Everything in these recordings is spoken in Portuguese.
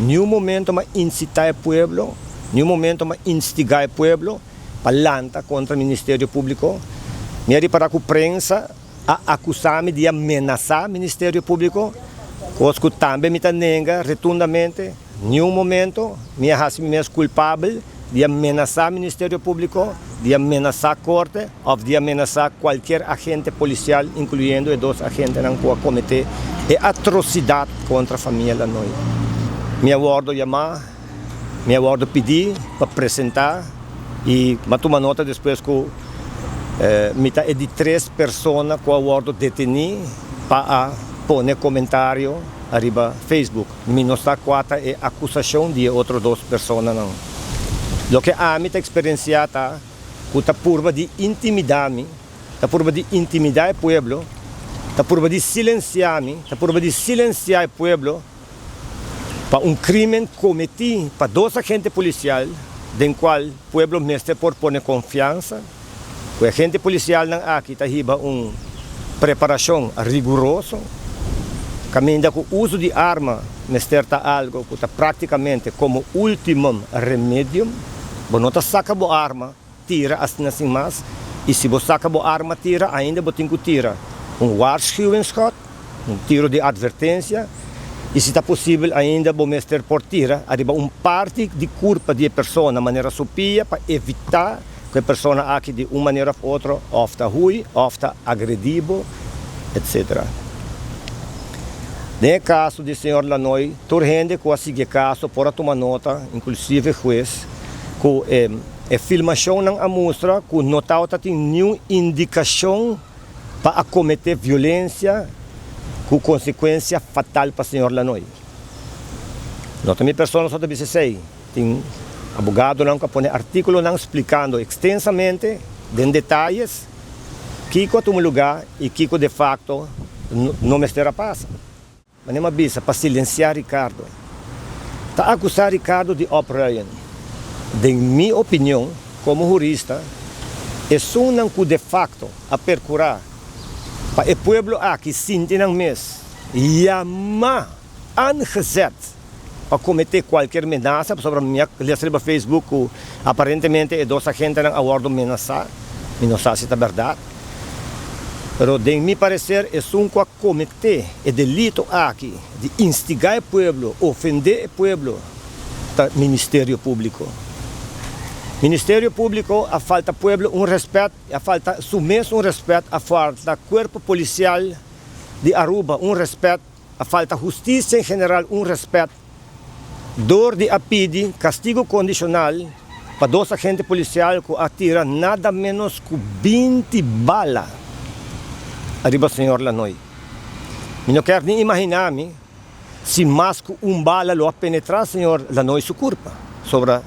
nenhum momento me incitar o povo, nenhum momento me instigar o povo para lançar contra o Ministério Público. Me para com a imprensa a acusar-me de ameaçar o Ministério Público, coisa que também me nega rotundamente. Nenhum momento me acho culpável de ameaçar o Ministério Público, de ameaçar a Corte ou de ameaçar qualquer agente policial, incluindo os dois agentes que cometer atrocidade contra a família Lanoy. Me aguardo chamar, me aguardo pedir para apresentar e tomar nota depois que é de 3 pessoas que eu aguardo detenir para pôr comentário arriba Facebook. Me não está 4 é acusação de outras 2 pessoas não. O que a mim experienciado é purba de intimidar-me, purba de intimidar o povo, purba de silenciar-me, purba de silenciar o povo para crime cometido para 2 agentes policiais, do qual o povo mestre por pôr confiança. O agente policial não aqui está uma preparação rigorosa, caminha com o uso de arma, mestre algo que está praticamente como último remédio. Você não saca a arma, tira assim mais, e se você saca a arma, tira, ainda você tem que tirar waarschuwingsschot, tiro de advertência, e se está possível ainda você mestre por tira, arriba parte de culpa de pessoa de maneira supia para evitar que a pessoa aqui de uma maneira ou outra ofta ruim, ofta agredido, etc. No caso do senhor Lanoy, toda gente que sigue caso pode tomar nota, inclusive o juiz, que a filmação não mostra que não tem nenhuma indicação para cometer violência com consequência fatal para o senhor Lanoy. Não tem pessoa só de sei, tem advogado não que põe artículo não explicando extensamente, em detalhes, que é um lugar e que de facto não me estará passa. Mas não me para silenciar Ricardo. Está acusar Ricardo de operação. De minha opinião, como jurista, é um que de facto a percurar para o povo aqui sente não mês chama aangezet para cometer qualquer ameaça sobre a minha letra no Facebook, aparentemente é 2 agentes não aguardam ameaçar, e não sei se é verdade. Mas, de meu parecer, é um que cometer o delito aqui de instigar o povo, ofender o povo, do Ministério Público. Ministério Público, a falta povo respeito, a falta mesmo respeito, a falta corpo policial de Aruba respeito, a falta justiça em geral respeito, dor de apide, castigo condicional para 2 agentes policiais que atiram nada menos que 20 balas arriba do senhor Lanoy. Eu não quero nem imaginar-me se mais que bala lo penetrar senhor Lanoy sua culpa sobre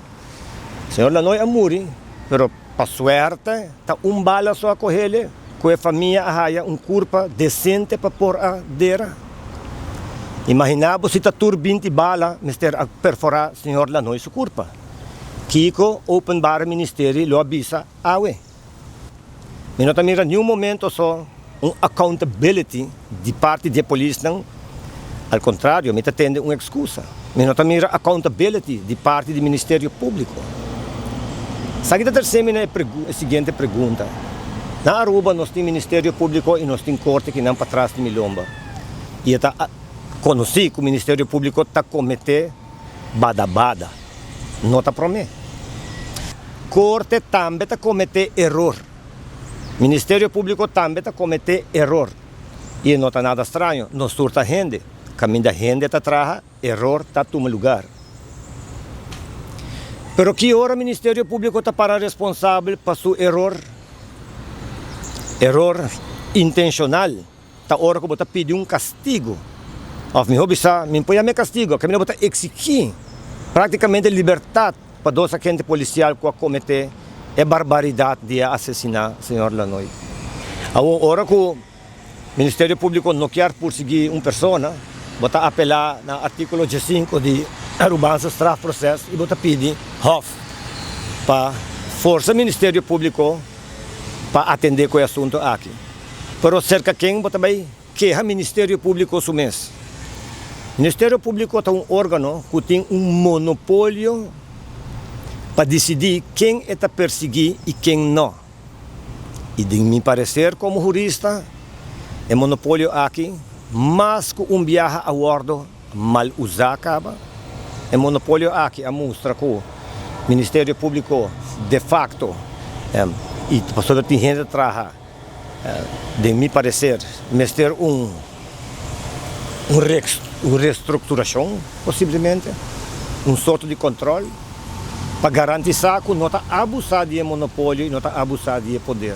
senhor Lanoy a morrer, pero para suerte, está bala só a correr, com a família arraia culpa decente para pôr a dera. Imaginava se está tur 20 bala, mister a perforar senhor Lanoy sua culpa. Kiko, open bar ministério, lo avisa, awe. Eu não mira nenhum momento só accountability de parte da polícia, não. Ao contrário, me tende uma excusa. Eu não mira accountability de parte do Ministério Público. Sabe a terceira a seguinte pergunta. Na Aruba nós temos Ministério Público e nós temos Corte que não para trás de Milomba. E está conheci que o Ministério Público está cometendo bada-bada. Não está prometendo. Corte também está cometendo erro. Ministério Público também está cometendo erro. E não está nada estranho. Não surta gente. Caminho da gente está atrás, erro está em lugar. Pero que hora o Ministério Público está para responsável para seu erro intencional. Está hora que você pedir castigo. Of me hobisa, me põe a castigo, que me você exigir praticamente liberdade para 2 agentes policiais que cometer a barbaridade de assassinar o senhor Lanoy. A hora que o Ministério Público não quer perseguir uma pessoa, você apelar no artículo 15 de Arubança Strafprocesso e você pedir HOF para força Ministério Público para atender com o assunto aqui. Pero cerca quem você vai querer Ministério Público mês. O Ministério Público é um órgão que tem um monopólio para decidir quem é perseguir e quem não. E de meu parecer, como jurista, é monopólio aqui, mas que viaje a bordo mal usar acaba. É monopólio aqui, a mostra que o Ministério Público, de facto, e sobre a gente trabalha, de meu parecer, meter uma reestruturação, possivelmente, sorte de controle, para garantir que não está abusado de monopólio e não está abusado de poder.